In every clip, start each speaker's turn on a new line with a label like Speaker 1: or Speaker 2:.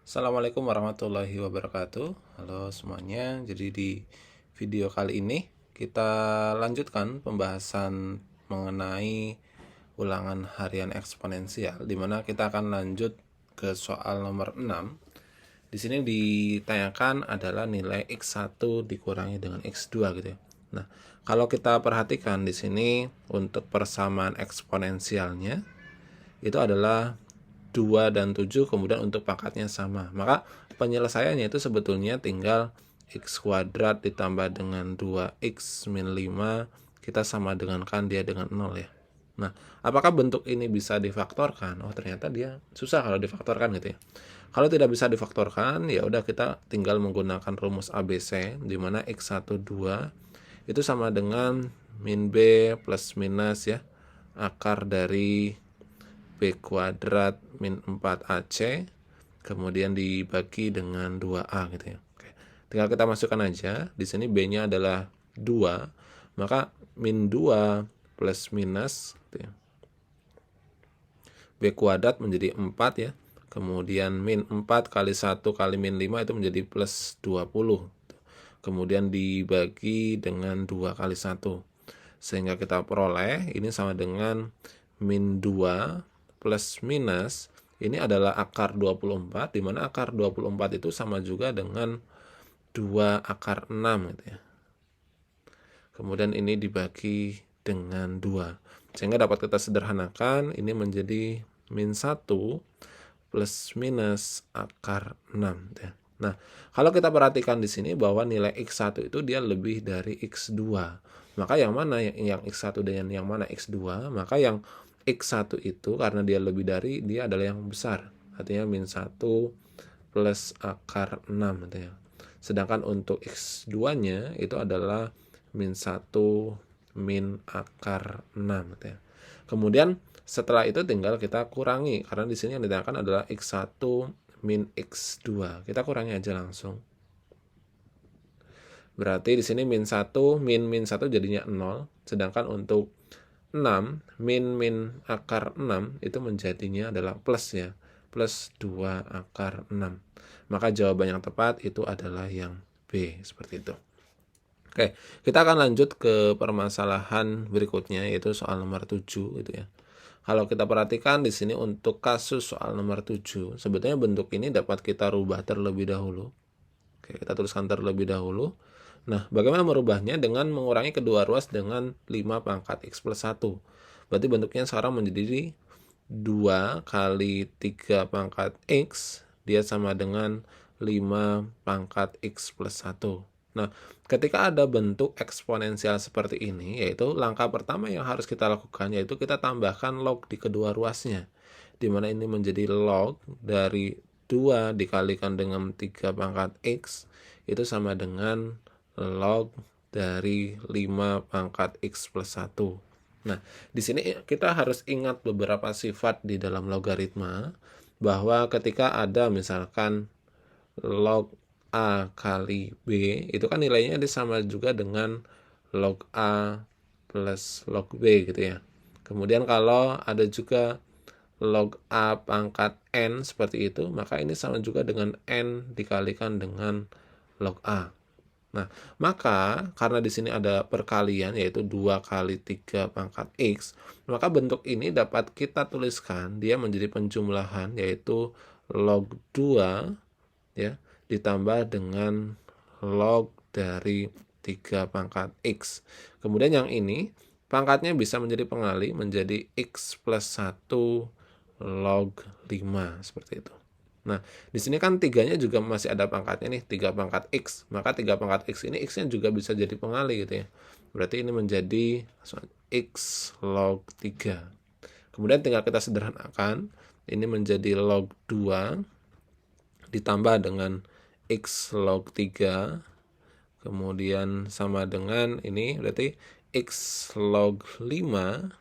Speaker 1: Assalamualaikum warahmatullahi wabarakatuh. Halo semuanya. Jadi di video kali ini kita lanjutkan pembahasan mengenai ulangan harian eksponensial, di mana kita akan lanjut ke soal nomor 6. Di sini ditanyakan adalah nilai X1 dikurangi dengan X2 gitu ya. Nah, kalau kita perhatikan di sini untuk persamaan eksponensialnya itu adalah 2 dan 7, kemudian untuk pangkatnya sama. Maka penyelesaiannya itu sebetulnya tinggal X kuadrat ditambah dengan 2X min 5, kita sama dengankan dia dengan 0 ya. Nah, apakah bentuk ini bisa difaktorkan? Oh, ternyata dia susah kalau difaktorkan gitu ya. Kalau tidak bisa difaktorkan, ya udah kita tinggal menggunakan rumus ABC, di mana X12 itu sama dengan min B plus minus ya, akar dari B kuadrat min 4AC, kemudian dibagi dengan 2A gitu ya. Oke. Tinggal kita masukkan aja. Di sini B-nya adalah 2, maka min 2 plus minus gitu ya. B kuadrat menjadi 4 ya. Kemudian min 4 kali 1 kali min 5 itu menjadi plus 20. Kemudian dibagi dengan 2 kali 1. Sehingga kita peroleh ini sama dengan min 2 plus minus ini adalah akar 24, di mana akar 24 itu sama juga dengan 2 akar 6 gitu ya. Kemudian ini dibagi dengan 2. Sehingga dapat kita sederhanakan, ini menjadi min 1 plus minus akar 6 gitu ya. Nah, kalau kita perhatikan di sini bahwa nilai X1 itu dia lebih dari X2. Maka yang mana yang X1 dan yang mana X2? Maka yang X1 itu karena dia lebih dari, dia adalah yang besar. Artinya min 1 plus akar 6 gitu ya. Sedangkan untuk X2-nya itu adalah min 1 min akar 6 gitu ya. Kemudian setelah itu tinggal kita kurangi, karena di sini yang ditanyakan adalah X1 min X2. Kita kurangi aja langsung. Berarti di sini min 1 min 1 jadinya 0, sedangkan untuk 6 min akar 6 itu menjadinya adalah plus ya, plus 2 akar 6. Maka jawaban yang tepat itu adalah yang B, seperti itu. Oke, kita akan lanjut ke permasalahan berikutnya, yaitu soal nomor 7 gitu ya. Kalau kita perhatikan di sini untuk kasus soal nomor 7, sebetulnya bentuk ini dapat kita rubah terlebih dahulu. Oke, kita tuliskan terlebih dahulu. Nah, bagaimana merubahnya? Dengan mengurangi kedua ruas dengan 5 pangkat X plus 1. Berarti bentuknya sekarang menjadi 2 kali 3 pangkat X, dia sama dengan 5 pangkat X plus 1. Nah, ketika ada bentuk eksponensial seperti ini, yaitu langkah pertama yang harus kita lakukan, yaitu kita tambahkan log di kedua ruasnya, di mana ini menjadi log dari 2 dikalikan dengan 3 pangkat X, itu sama dengan log dari 5 pangkat X plus 1. Nah, di sini kita harus ingat beberapa sifat di dalam logaritma, bahwa ketika ada misalkan log A kali B, itu kan nilainya sama juga dengan log A plus log B gitu ya. Kemudian kalau ada juga log A pangkat N seperti itu, maka ini sama juga dengan N dikalikan dengan log A. Nah, maka karena di sini ada perkalian, yaitu 2 kali 3 pangkat X, maka bentuk ini dapat kita tuliskan, dia menjadi penjumlahan, yaitu log 2 ya, ditambah dengan log dari 3 pangkat X. Kemudian yang ini, pangkatnya bisa menjadi pengali, menjadi X plus 1 log 5, seperti itu. Nah, di sini kan 3-nya juga masih ada pangkatnya nih, 3 pangkat X. Maka 3 pangkat X ini, X-nya juga bisa jadi pengali gitu ya. Berarti ini menjadi X log 3. Kemudian tinggal kita sederhanakan, ini menjadi log 2 ditambah dengan X log 3, kemudian sama dengan ini, berarti X log 5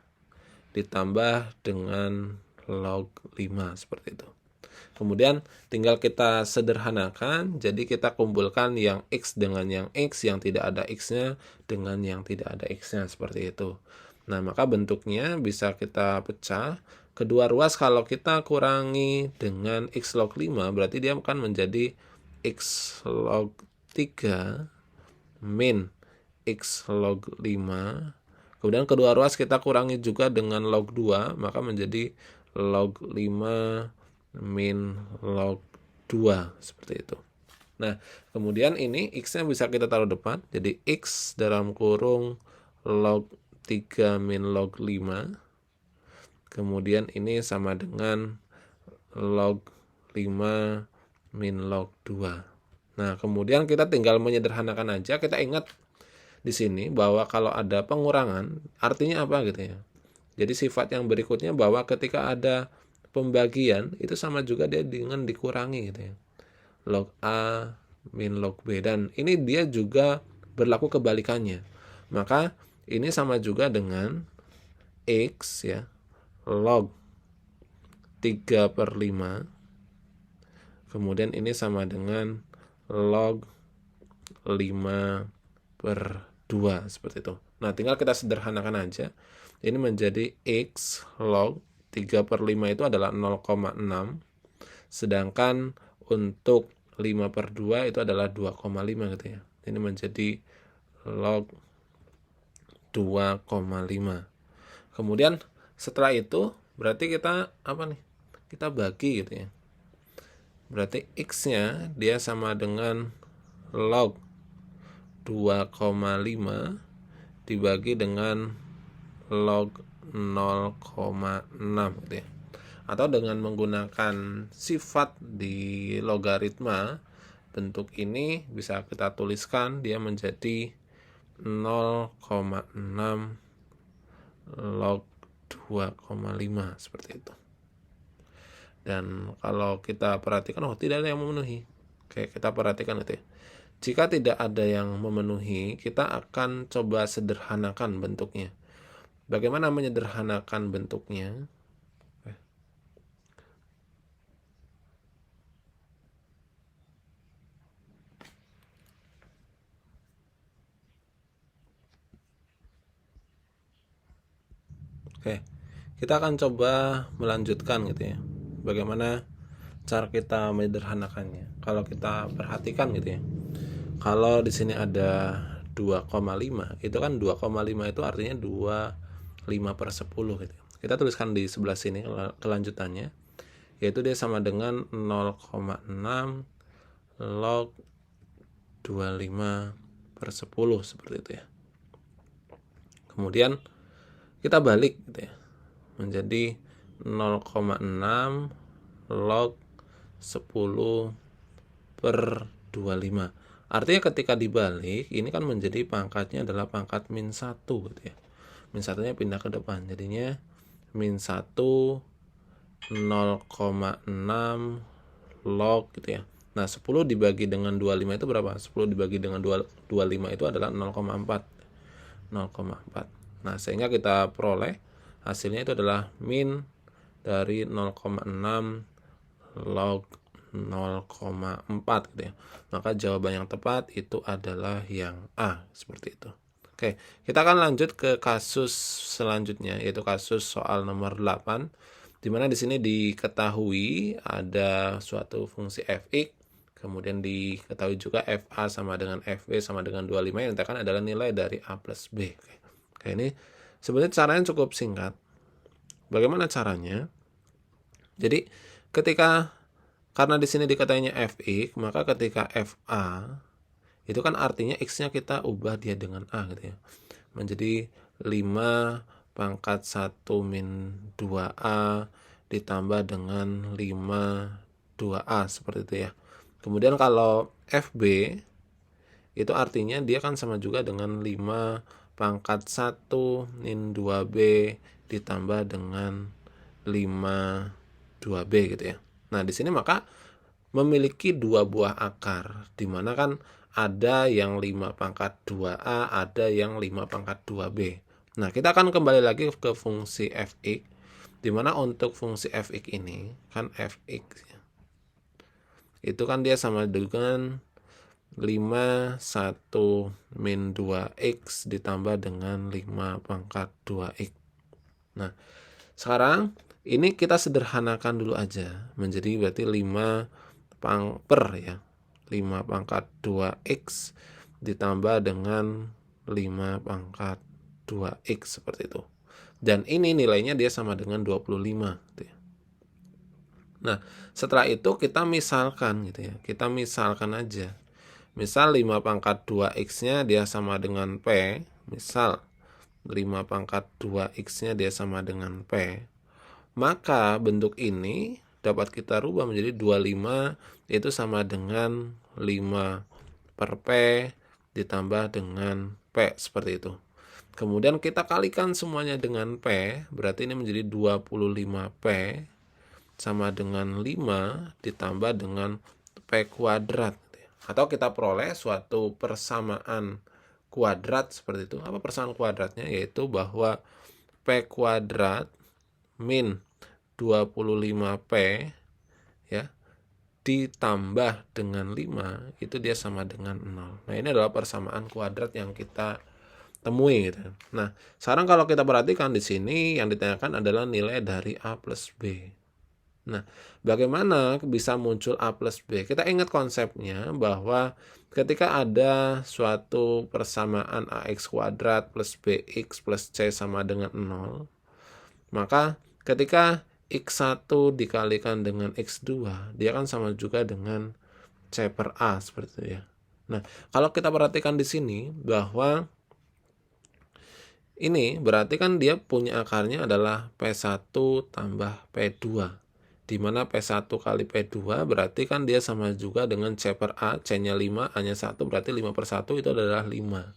Speaker 1: ditambah dengan log 5, seperti itu. Kemudian tinggal kita sederhanakan, jadi kita kumpulkan yang X dengan yang X, yang tidak ada X-nya dengan yang tidak ada X-nya, seperti itu. Nah, maka bentuknya bisa kita pecah kedua ruas kalau kita kurangi dengan X log 5, berarti dia akan menjadi X log 3 min X log 5. Kemudian kedua ruas kita kurangi juga dengan log 2, maka menjadi log 5 min log 2, seperti itu. Nah, kemudian ini X-nya bisa kita taruh depan, jadi X dalam kurung log 3 min log 5. Kemudian ini sama dengan log 5 min log 2. Nah, kemudian kita tinggal menyederhanakan aja. Kita ingat di sini bahwa kalau ada pengurangan, artinya apa gitu ya. Jadi sifat yang berikutnya bahwa ketika ada pembagian, itu sama juga dia dengan dikurangi gitu ya. Log A min log B. Dan ini dia juga berlaku kebalikannya. Maka ini sama juga dengan X ya, log 3/5. Kemudian ini sama dengan log 5/2, seperti itu. Nah, tinggal kita sederhanakan aja. Ini menjadi X log 3/5 itu adalah 0,6. Sedangkan untuk 5/2 itu adalah 2,5 gitu ya. Ini menjadi log 2,5. Kemudian setelah itu berarti kita apa nih? Kita bagi gitu ya. Berarti X-nya dia sama dengan log 2,5 dibagi dengan log 0,6 gitu ya. Atau dengan menggunakan sifat di logaritma, bentuk ini bisa kita tuliskan dia menjadi 0,6 log 2,5, seperti itu. Dan kalau kita perhatikan, tidak ada yang memenuhi. Oke, kita perhatikan itu ya. Jika tidak ada yang memenuhi, kita akan coba sederhanakan bentuknya. Bagaimana menyederhanakan bentuknya? Oke, kita akan coba melanjutkan gitu ya. Bagaimana cara kita menyederhanakannya? Kalau kita perhatikan gitu ya. Kalau di sini ada 2,5, itu kan 2,5 itu artinya 25/10 gitu. Kita tuliskan di sebelah sini kelanjutannya, yaitu dia sama dengan 0,6 log 25/10, seperti itu ya. Kemudian kita balik gitu ya, menjadi 0,6 log 10/25. Artinya ketika dibalik, ini kan menjadi pangkatnya adalah pangkat min 1 gitu ya. Min 1-nya pindah ke depan, jadinya min 1 0,6 log gitu ya. Nah, 10 dibagi dengan 25 itu berapa? 10 dibagi dengan 25 itu adalah 0,4. 0,4. Nah, sehingga kita peroleh hasilnya itu adalah min dari 0,6 log 0,4 gitu ya. Maka jawaban yang tepat itu adalah yang A, seperti itu. Oke, kita akan lanjut ke kasus selanjutnya, yaitu kasus soal nomor 8, di mana di sini diketahui ada suatu fungsi fx, kemudian diketahui juga fa sama dengan fb sama dengan 25, yang dikatakan adalah nilai dari a plus b. Oke, ini sebenarnya caranya cukup singkat. Bagaimana caranya? Jadi karena di sini dikatanya fx, maka ketika fa itu kan artinya x-nya kita ubah dia dengan a gitu ya. Menjadi 5 pangkat 1 min 2a ditambah dengan 5 2a, seperti itu ya. Kemudian kalau fb itu artinya dia kan sama juga dengan 5 pangkat 1 min 2b ditambah dengan 5 2b gitu ya. Nah, di sini maka memiliki dua buah akar, di mana kan ada yang 5 pangkat 2a, ada yang 5 pangkat 2b. Nah, kita akan kembali lagi ke fungsi fx, di mana untuk fungsi fx ini kan fx ya, itu kan dia sama dengan 5 1 min 2x ditambah dengan 5 pangkat 2x. Nah, sekarang Ini kita sederhanakan dulu aja, menjadi berarti 5 ya. 5 pangkat 2x ditambah dengan 5 pangkat 2x seperti itu. Dan ini nilainya dia sama dengan 25 gitu ya. Nah, setelah itu kita misalkan gitu ya. Kita misalkan aja. Misal 5 pangkat 2x-nya dia sama dengan P. Misal 5 pangkat 2x-nya dia sama dengan P. Maka bentuk ini dapat kita rubah menjadi 25 itu sama dengan 5 per P ditambah dengan P seperti itu. Kemudian kita kalikan semuanya dengan P, berarti ini menjadi 25P sama dengan 5 ditambah dengan P kuadrat. Atau kita peroleh suatu persamaan kuadrat seperti itu. Apa persamaan kuadratnya? Yaitu bahwa P kuadrat min 25P ya ditambah dengan 5 itu dia sama dengan 0. Nah, ini adalah persamaan kuadrat yang kita temui gitu. Nah, sekarang kalau kita perhatikan di sini yang ditanyakan adalah nilai dari A plus B. Nah, bagaimana bisa muncul A plus B? Kita ingat konsepnya bahwa ketika ada suatu persamaan AX kuadrat plus BX plus C sama dengan 0, maka ketika X1 dikalikan dengan X2, dia kan sama juga dengan C per A seperti itu ya. Nah, kalau kita perhatikan di sini bahwa ini berarti kan dia punya akarnya adalah P1 tambah P2. Di mana P1 kali P2 berarti kan dia sama juga dengan C per A, C-nya 5, A-nya 1, berarti 5 per 1 itu adalah 5.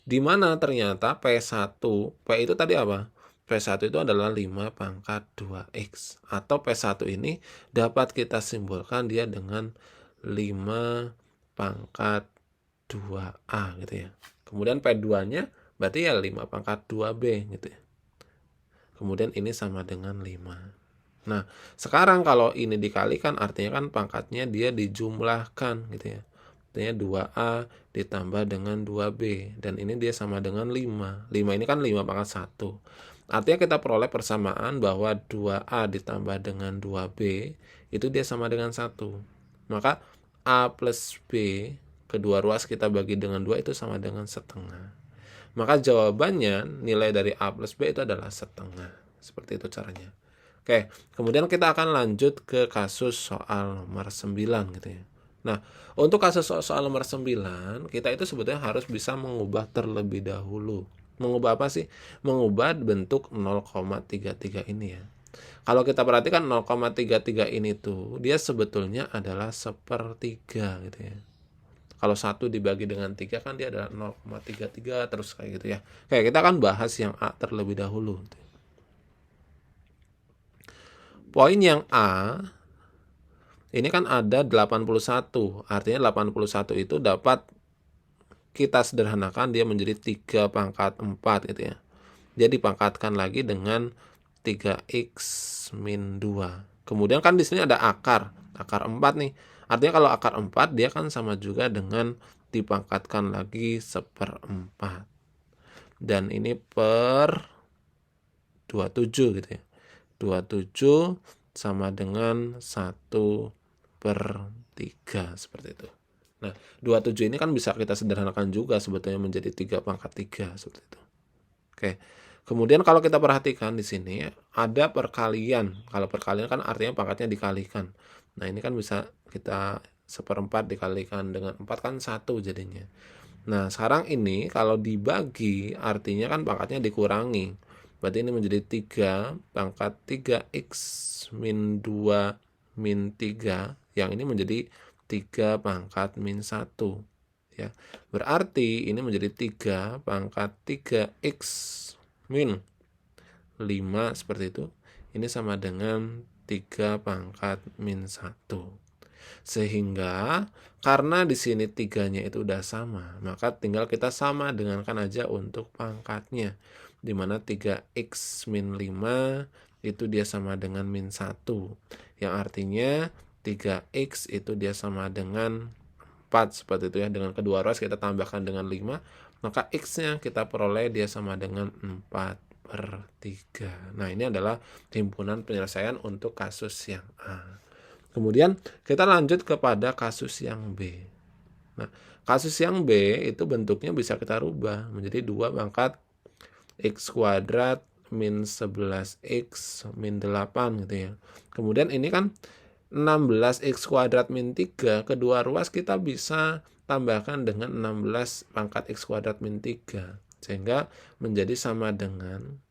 Speaker 1: Di mana ternyata P1, P itu tadi apa? P1 itu adalah 5 pangkat 2X. Atau P1 ini dapat kita simbolkan dia dengan 5 pangkat 2A gitu ya. Kemudian P2-nya berarti ya 5 pangkat 2B gitu ya. Kemudian ini sama dengan 5. Nah, sekarang kalau ini dikalikan artinya kan pangkatnya dia dijumlahkan gitu ya. Artinya 2A ditambah dengan 2B. Dan ini dia sama dengan 5. 5 ini kan 5 pangkat 1. Artinya kita peroleh persamaan bahwa 2A ditambah dengan 2B itu dia sama dengan 1. Maka A plus B, kedua ruas kita bagi dengan 2 itu sama dengan setengah. Maka jawabannya nilai dari A plus B itu adalah setengah. Seperti itu caranya. Oke, kemudian kita akan lanjut ke kasus soal nomor 9 gitu ya. Nah, untuk kasus soal nomor 9, kita itu sebetulnya harus bisa mengubah terlebih dahulu. Mengubah apa sih? Mengubah bentuk 0,33 ini ya. Kalau kita perhatikan 0,33 ini tuh, dia sebetulnya adalah sepertiga gitu ya. Kalau 1 dibagi dengan 3 kan dia adalah 0,33 terus kayak gitu ya. Kayak kita akan bahas yang A terlebih dahulu gitu. Poin yang A, ini kan ada 81. Artinya 81 itu dapat kita sederhanakan dia menjadi 3 pangkat 4 gitu ya. Dia dipangkatkan lagi dengan 3x min 2. Kemudian kan di sini ada akar 4 nih. Artinya kalau akar 4 dia kan sama juga dengan dipangkatkan lagi 1/4. Dan ini per 27 gitu ya. 27 sama dengan 1/3 seperti itu. Nah, 27 ini kan bisa kita sederhanakan juga sebetulnya menjadi 3 pangkat 3 seperti itu. Oke. Kemudian kalau kita perhatikan di sini ada perkalian. Kalau perkalian kan artinya pangkatnya dikalikan. Nah, ini kan bisa kita 1/4 dikalikan dengan 4 kan 1 jadinya. Nah, sekarang ini kalau dibagi artinya kan pangkatnya dikurangi. Berarti ini menjadi 3 pangkat 3x min 2 min 3. Yang ini menjadi 3 pangkat min 1. Ya. Berarti ini menjadi 3 pangkat 3x min 5 seperti itu. Ini sama dengan 3 pangkat min 1. Sehingga karena di sini 3-nya itu udah sama, maka tinggal kita sama dengankan aja untuk pangkatnya. Di mana 3x min 5 itu dia sama dengan min 1. Yang artinya 3x itu dia sama dengan 4 seperti itu ya. Dengan kedua ruas kita tambahkan dengan 5, maka x-nya kita peroleh dia sama dengan 4. per 3. Nah, ini adalah himpunan penyelesaian untuk kasus yang A. Kemudian kita lanjut kepada kasus yang B. Nah, kasus yang B itu bentuknya bisa kita rubah menjadi 2 pangkat X kuadrat min 11X min 8 gitu ya. Kemudian ini kan 16X kuadrat min 3, kedua ruas kita bisa tambahkan dengan 16 pangkat X kuadrat min 3. Sehingga menjadi sama dengan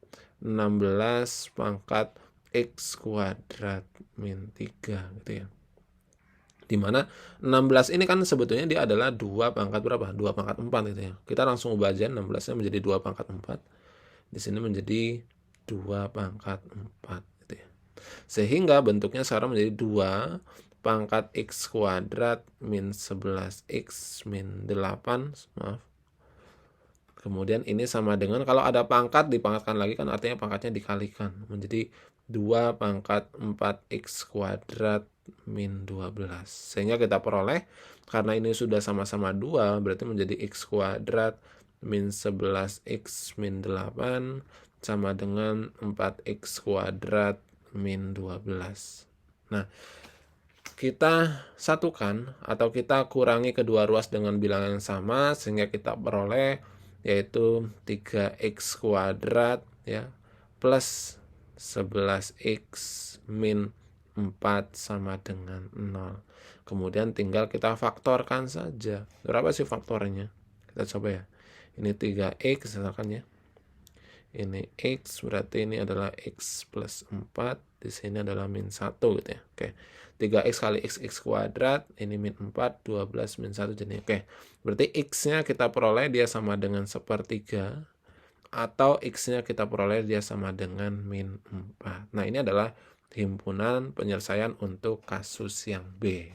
Speaker 1: 16 pangkat X kuadrat min 3 gitu ya. Dimana 16 ini kan sebetulnya dia adalah 2 pangkat berapa? 2 pangkat 4 gitu ya. Kita langsung ubah aja 16-nya menjadi 2 pangkat 4. Di sini menjadi 2 pangkat 4 gitu ya. Sehingga bentuknya sekarang menjadi 2 pangkat X kuadrat min 11X min 8, maaf. Kemudian ini sama dengan, kalau ada pangkat dipangkatkan lagi kan artinya pangkatnya dikalikan. Menjadi 2 pangkat 4X kuadrat min 12. Sehingga kita peroleh, karena ini sudah sama-sama 2, berarti menjadi X kuadrat min 11X min 8 sama dengan 4X kuadrat min 12. Nah, kita satukan atau kita kurangi kedua ruas dengan bilangan yang sama, sehingga kita peroleh yaitu 3X kuadrat ya plus 11X min 4 sama dengan 0. Kemudian tinggal kita faktorkan saja. Berapa sih faktornya? Kita coba ya. Ini 3X misalkan ya. Ini X, berarti ini adalah X plus 4. Di sini adalah min 1 gitu ya. Oke. 3X kali X kuadrat, ini min 4, 12 min 1 jadi oke. Berarti X-nya kita peroleh dia sama dengan 1/3, atau X-nya kita peroleh dia sama dengan min 4. Nah, ini adalah himpunan penyelesaian untuk kasus yang B.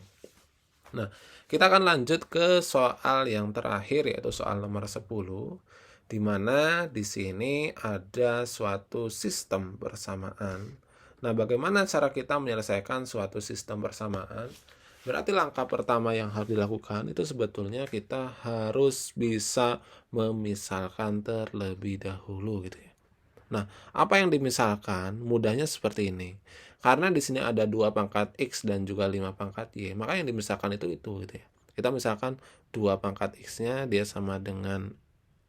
Speaker 1: Nah, kita akan lanjut ke soal yang terakhir, yaitu soal nomor 10, di mana di sini ada suatu sistem persamaan. Nah, bagaimana cara kita menyelesaikan suatu sistem persamaan? Berarti langkah pertama yang harus dilakukan itu sebetulnya kita harus bisa memisalkan terlebih dahulu gitu ya. Nah, apa yang dimisalkan? Mudahnya seperti ini. Karena di sini ada 2 pangkat X dan juga 5 pangkat Y, maka yang dimisalkan itu gitu ya. Kita misalkan 2 pangkat X-nya dia sama dengan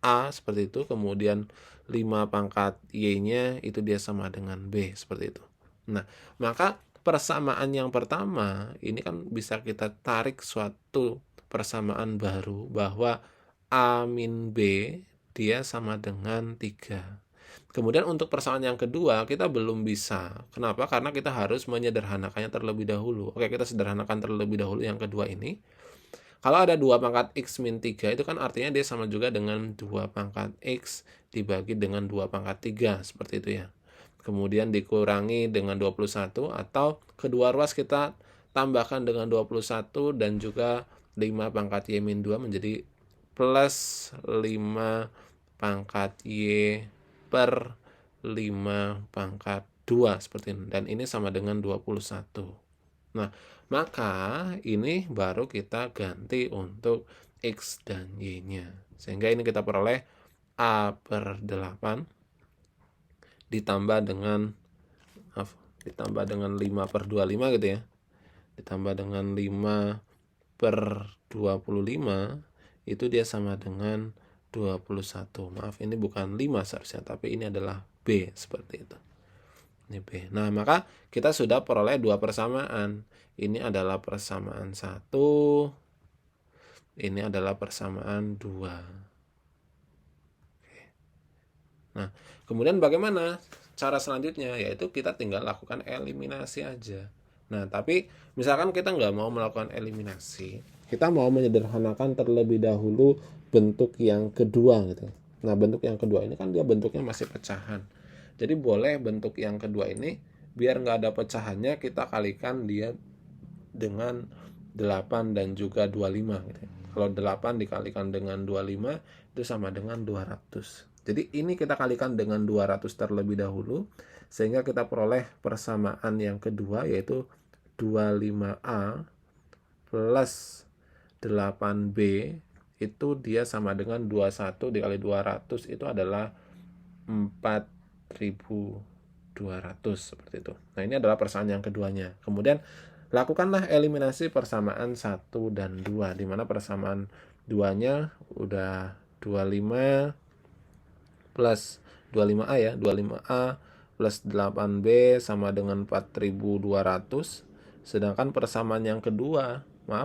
Speaker 1: A seperti itu, kemudian 5 pangkat Y-nya itu dia sama dengan B seperti itu. Nah, maka persamaan yang pertama ini kan bisa kita tarik suatu persamaan baru bahwa A min B dia sama dengan 3. Kemudian untuk persamaan yang kedua kita belum bisa. Kenapa? Karena kita harus menyederhanakannya terlebih dahulu. Oke, kita sederhanakan terlebih dahulu yang kedua ini. Kalau ada 2 pangkat X min 3 itu kan artinya dia sama juga dengan 2 pangkat X dibagi dengan 2 pangkat 3 seperti itu ya. Kemudian dikurangi dengan 21, atau kedua ruas kita tambahkan dengan 21 dan juga 5 pangkat Y min 2 menjadi plus 5 pangkat Y per 5 pangkat 2 seperti ini. Dan ini sama dengan 21. Nah, maka ini baru kita ganti untuk X dan Y-nya. Sehingga ini kita peroleh A per 8 ditambah dengan 5 per 25 gitu ya. Ditambah dengan 5 per 25 itu dia sama dengan 21. Maaf, ini bukan 5 seharusnya, tapi ini adalah B seperti itu. Ini B. Nah, maka kita sudah peroleh 2 persamaan. Ini adalah persamaan 1. Ini adalah persamaan 2. Nah, kemudian bagaimana cara selanjutnya? Yaitu kita tinggal lakukan eliminasi aja. Nah, tapi misalkan kita nggak mau melakukan eliminasi, kita mau menyederhanakan terlebih dahulu bentuk yang kedua gitu. Nah, bentuk yang kedua ini kan dia bentuknya masih pecahan. Jadi boleh bentuk yang kedua ini biar nggak ada pecahannya kita kalikan dia dengan 8 dan juga 25 gitu. Kalau 8 dikalikan dengan 25 itu sama dengan 200. Jadi ini kita kalikan dengan 200 terlebih dahulu, sehingga kita peroleh persamaan yang kedua yaitu 25A plus 8B itu dia sama dengan 21 dikali 200 itu adalah 4 4200 seperti itu. Nah, ini adalah persamaan yang keduanya. Kemudian lakukanlah eliminasi persamaan 1 dan 2, di mana persamaan 2-nya udah 25 plus 25A ya, 25A plus 8B sama dengan 4200. Sedangkan persamaan yang kedua,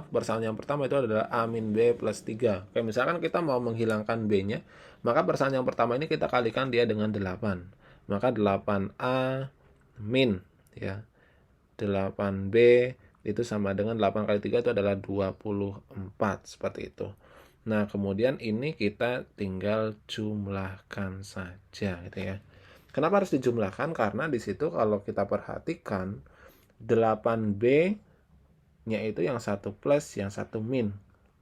Speaker 1: persamaan yang pertama itu adalah A min B plus 3. Oke, misalkan kita mau menghilangkan B-nya, maka persamaan yang pertama ini kita kalikan dia dengan 8. Maka 8A min ya 8B itu sama dengan 8 kali 3 itu adalah 24, seperti itu. Nah, kemudian ini kita tinggal jumlahkan saja gitu ya. Kenapa harus dijumlahkan? Karena di situ kalau kita perhatikan 8B-nya itu yang satu plus, yang satu min.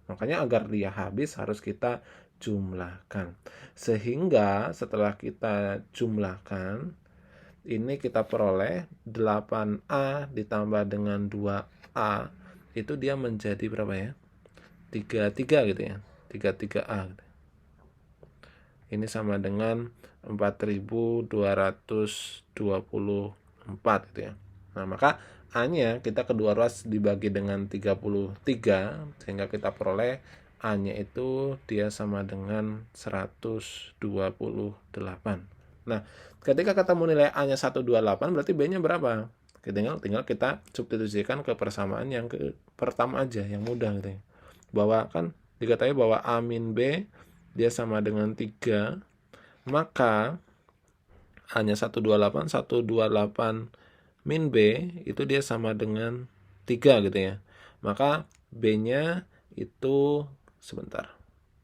Speaker 1: Makanya agar dia habis harus kita jumlahkan. Sehingga setelah kita jumlahkan, ini kita peroleh 8A ditambah dengan 2A, itu dia menjadi berapa ya? 33 gitu ya. 33A gitu. Ini sama dengan 4224 gitu ya. Nah, maka A-nya kita kedua ruas dibagi dengan 33, sehingga kita peroleh A-nya itu dia sama dengan 128. Nah, ketika ketemu nilai A-nya 128, berarti B-nya berapa? Tinggal kita substitusikan ke persamaan yang ke pertama aja, yang mudah gitu ya. Bahwa kan diketahui bahwa A min B dia sama dengan 3, maka A-nya 128 min B itu dia sama dengan 3 gitu ya. Maka B-nya itu sebentar.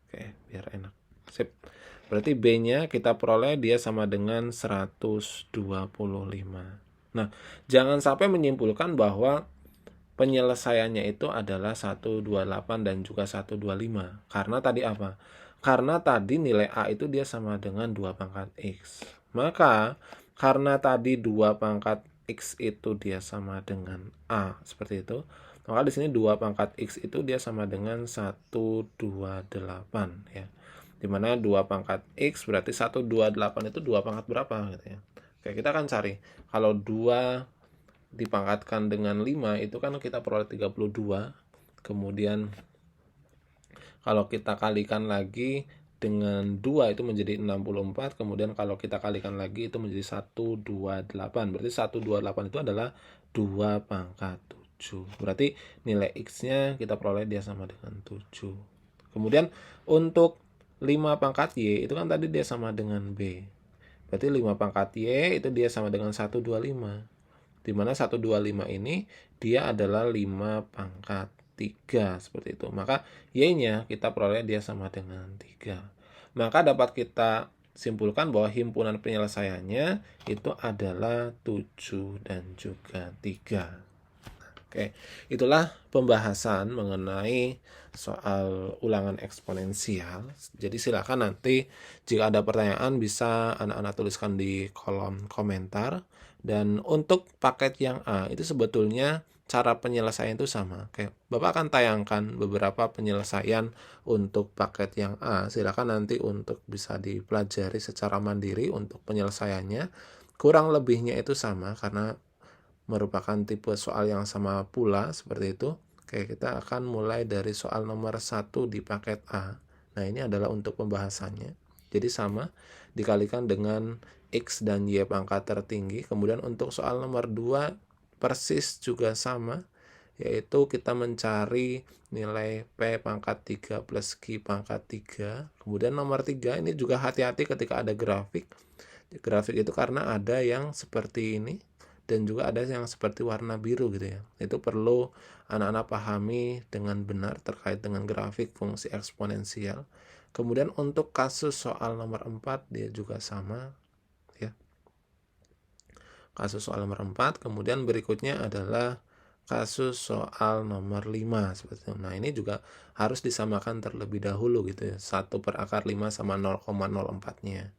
Speaker 1: Oke, biar enak. Sip. Berarti B-nya kita peroleh dia sama dengan 125. Nah, jangan sampai menyimpulkan bahwa penyelesaiannya itu adalah 128 dan juga 125. Karena tadi apa? Karena tadi nilai A itu dia sama dengan 2 pangkat X. Maka karena tadi 2 pangkat X itu dia sama dengan A, seperti itu. Maka di sini 2 pangkat X itu dia sama dengan 128 ya. Dimana 2 pangkat X berarti 128 itu 2 pangkat berapa gitu ya. Oke, kita akan cari. Kalau 2 dipangkatkan dengan 5 itu kan kita peroleh 32. Kemudian kalau kita kalikan lagi dengan 2 itu menjadi 64. Kemudian kalau kita kalikan lagi itu menjadi 128. Berarti 128 itu adalah 2 pangkat 7. Berarti nilai X-nya kita peroleh dia sama dengan 7. Kemudian untuk 5 pangkat Y itu kan tadi dia sama dengan B. Berarti 5 pangkat Y itu dia sama dengan 125. Di mana 125 ini dia adalah 5 pangkat 3 seperti itu. Maka Y-nya kita peroleh dia sama dengan 3. Maka dapat kita simpulkan bahwa himpunan penyelesaiannya itu adalah 7 dan juga 3. Oke, itulah pembahasan mengenai soal ulangan eksponensial. Jadi silakan nanti jika ada pertanyaan bisa anak-anak tuliskan di kolom komentar. Dan untuk paket yang A itu sebetulnya cara penyelesaian itu sama. Oke, Bapak akan tayangkan beberapa penyelesaian untuk paket yang A. Silakan nanti untuk bisa dipelajari secara mandiri untuk penyelesaiannya. Kurang lebihnya itu sama karena merupakan tipe soal yang sama pula seperti itu. Oke, kita akan mulai dari soal nomor 1 di paket A. Nah, ini adalah untuk pembahasannya. Jadi sama, dikalikan dengan X dan Y pangkat tertinggi. Kemudian untuk soal nomor 2 persis juga sama, yaitu kita mencari nilai P pangkat 3 plus Q pangkat 3. Kemudian nomor 3 ini juga hati-hati ketika ada grafik. Grafik itu karena ada yang seperti ini dan juga ada yang seperti warna biru gitu ya. Itu perlu anak-anak pahami dengan benar terkait dengan grafik fungsi eksponensial. Kemudian untuk kasus soal nomor 4 dia juga sama ya. Kasus soal nomor 4, kemudian berikutnya adalah kasus soal nomor 5 seperti itu. Nah, ini juga harus disamakan terlebih dahulu gitu ya. 1/5 sama 0,04-nya.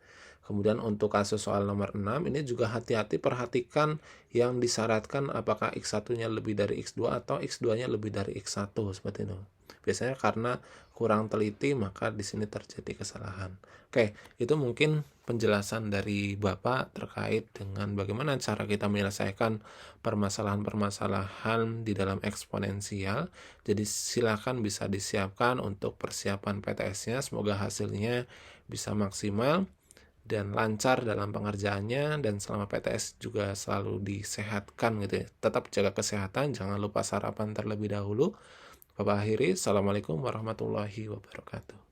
Speaker 1: Kemudian untuk kasus soal nomor 6 ini juga hati-hati perhatikan yang disyaratkan apakah X1-nya lebih dari X2 atau X2-nya lebih dari X1 seperti itu. Biasanya karena kurang teliti maka di sini terjadi kesalahan. Oke, itu mungkin penjelasan dari Bapak terkait dengan bagaimana cara kita menyelesaikan permasalahan-permasalahan di dalam eksponensial. Jadi silakan bisa disiapkan untuk persiapan PTS-nya. Semoga hasilnya bisa maksimal dan lancar dalam pengerjaannya, dan selama PTS juga selalu disehatkan gitu ya. Tetap jaga kesehatan, jangan lupa sarapan terlebih dahulu. Bapak akhiri, Assalamualaikum warahmatullahi wabarakatuh.